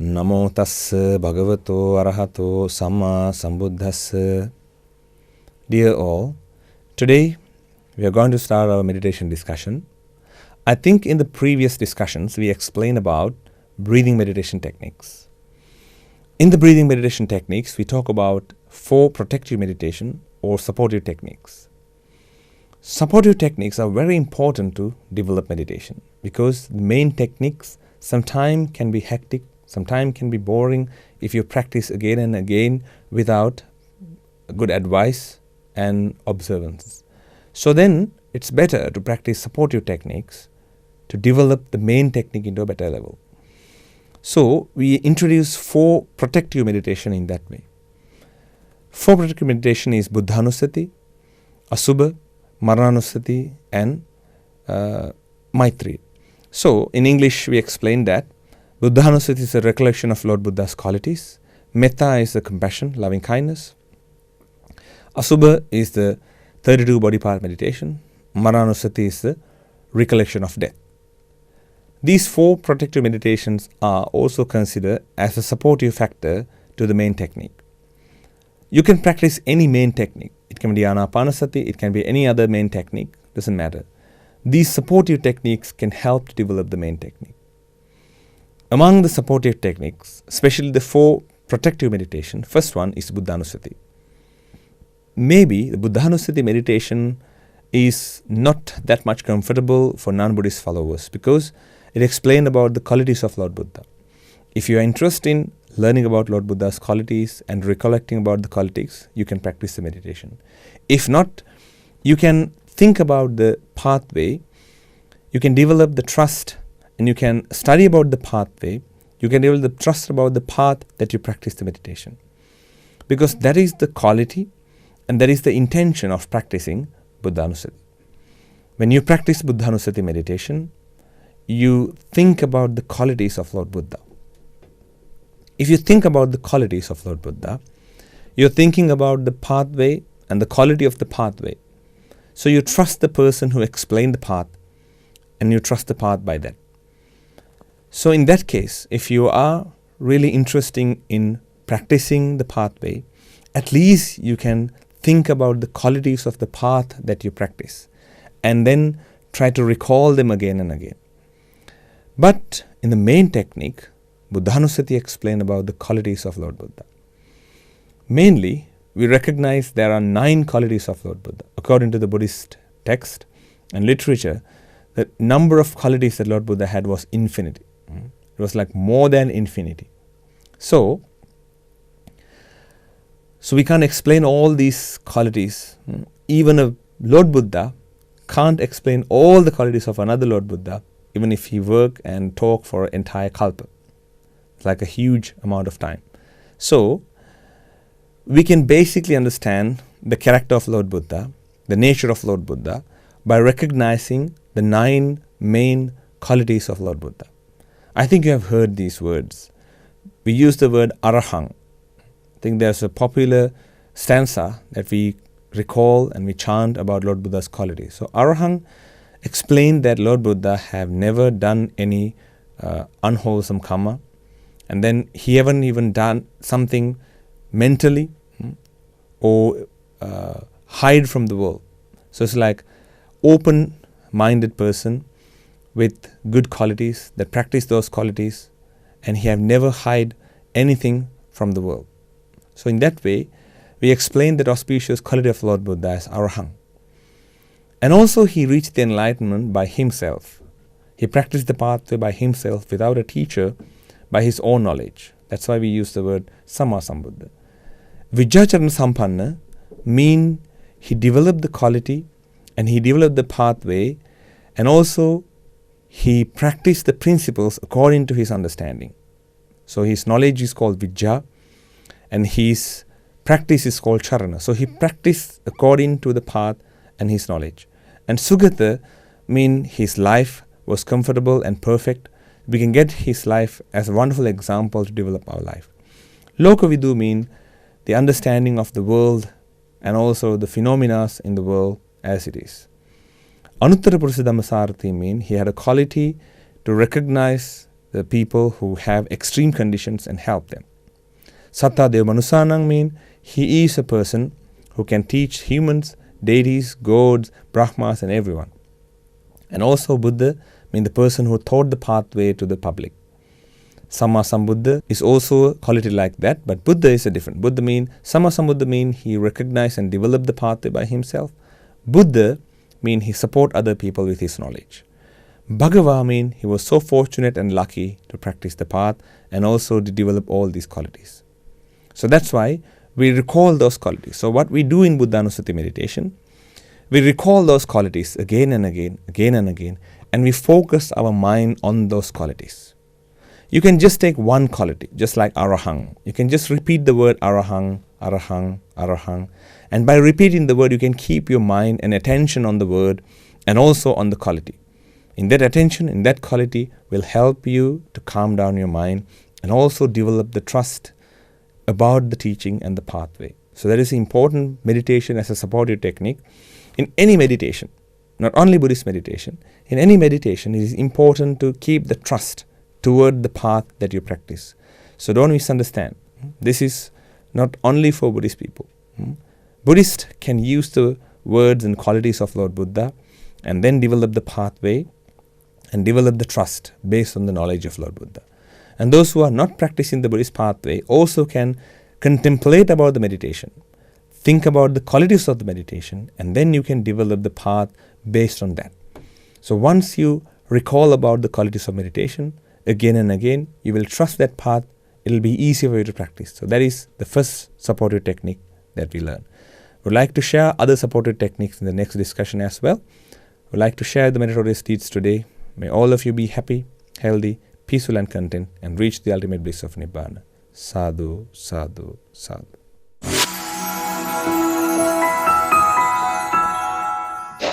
Namo tassa bhagavato arahato samma sambuddhassa. Dear all, today we are going to start our meditation discussion. I think in the previous discussions we explained about breathing meditation techniques. In the breathing meditation techniques, we talk about 4 protective meditation or supportive techniques. Supportive techniques are very important to develop meditation because the main techniques sometimes can be hectic, sometimes can be boring if you practice again and again without good advice and observance. So then it's better to practice supportive techniques to develop the main technique into a better level. So we introduce 4 protective meditation in that way. 4 protective meditation is Buddhanusati, Asubha, Maranusati and Maitri. So in English we explain that Buddhanusati is a recollection of Lord Buddha's qualities. Metta is the compassion, loving kindness. Asubha is the 32 body part meditation. Maranusati is the recollection of death. These 4 protective meditations are also considered as a supportive factor to the main technique. You can practice any main technique. It can be Anapanasati, it can be any other main technique, doesn't matter. These supportive techniques can help to develop the main technique. Among the supportive techniques, especially the 4 protective meditation, first one is Buddhanusati. Maybe the Buddhanusati meditation is not that much comfortable for non-Buddhist followers because it explains about the qualities of Lord Buddha. If you are interested in learning about Lord Buddha's qualities and recollecting about the qualities, you can practice the meditation. If not, you can think about the pathway, you can develop the trust and you can study about the pathway, you can develop the trust about the path that you practice the meditation. Because that is the quality and that is the intention of practicing Buddhanusati. When you practice Buddhanusati meditation, you think about the qualities of Lord Buddha. If you think about the qualities of Lord Buddha, you're thinking about the pathway and the quality of the pathway. So you trust the person who explained the path and you trust the path by that. So in that case, if you are really interested in practicing the pathway, at least you can think about the qualities of the path that you practice and then try to recall them again and again. But in the main technique, Buddhanusati explains about the qualities of Lord Buddha. Mainly, we recognize there are 9 qualities of Lord Buddha. According to the Buddhist text and literature, the number of qualities that Lord Buddha had was infinity. It was like more than infinity. So we can't explain all these qualities. Even a Lord Buddha can't explain all the qualities of another Lord Buddha, even if he work and talk for an entire kalpa. It's like a huge amount of time. So we can basically understand the character of Lord Buddha, the nature of Lord Buddha, by recognizing the 9 main qualities of Lord Buddha. I think you have heard these words. We use the word arahang. I think there's a popular stanza that we recall and we chant about Lord Buddha's qualities. So arahang explained that Lord Buddha have never done any unwholesome karma, and then he haven't even done something mentally or hide from the world. So it's like open-minded person with good qualities that practice those qualities, and he have never hide anything from the world. So in that way, we explain that auspicious quality of Lord Buddha as Arahang. And also he reached the enlightenment by himself. He practiced the pathway by himself without a teacher, by his own knowledge. That's why we use the word Samma Sambuddha. Vijjacharana Sampanna mean he developed the quality and he developed the pathway, and also he practiced the principles according to his understanding. So his knowledge is called Vijja and his practice is called Charana. So he practiced according to the path and his knowledge. And Sugata mean his life was comfortable and perfect. We can get his life as a wonderful example to develop our life. Lokavidu mean the understanding of the world and also the phenomena in the world as it is. Anuttara Purusa Dhammasarathi mean he had a quality to recognize the people who have extreme conditions and help them. Satta Deva Manusanang mean he is a person who can teach humans, deities, gods, brahmas and everyone. And also Buddha mean the person who taught the pathway to the public. Samma Sambuddha is also a quality like that, but Buddha is a different. Buddha mean, Samma Sambuddha mean he recognized and developed the pathway by himself. Buddha mean he support other people with his knowledge. Bhagava mean he was so fortunate and lucky to practice the path and also to develop all these qualities. So that's why we recall those qualities. So what we do in Buddhanussati meditation, we recall those qualities again and again, and we focus our mind on those qualities. You can just take one quality, just like Arahang. You can just repeat the word Arahang, Arahang, Arahang. And by repeating the word, you can keep your mind and attention on the word and also on the quality. In that attention, in that quality, will help you to calm down your mind and also develop the trust about the teaching and the pathway. So that is important meditation as a supportive technique. In any meditation, not only Buddhist meditation, in any meditation, it is important to keep the trust toward the path that you practice. So don't misunderstand. This is not only for Buddhist people. Buddhists can use the words and qualities of Lord Buddha and then develop the pathway and develop the trust based on the knowledge of Lord Buddha. And those who are not practicing the Buddhist pathway also can contemplate about the meditation, think about the qualities of the meditation, and then you can develop the path based on that. So once you recall about the qualities of meditation, again and again, you will trust that path. It will be easier for you to practice. So that is the first supportive technique that we learn. We'd like to share other supportive techniques in the next discussion as well. We'd like to share the meritorious deeds today. May all of you be happy, healthy, peaceful and content and reach the ultimate bliss of Nibbana. Sadhu, sadhu, sadhu.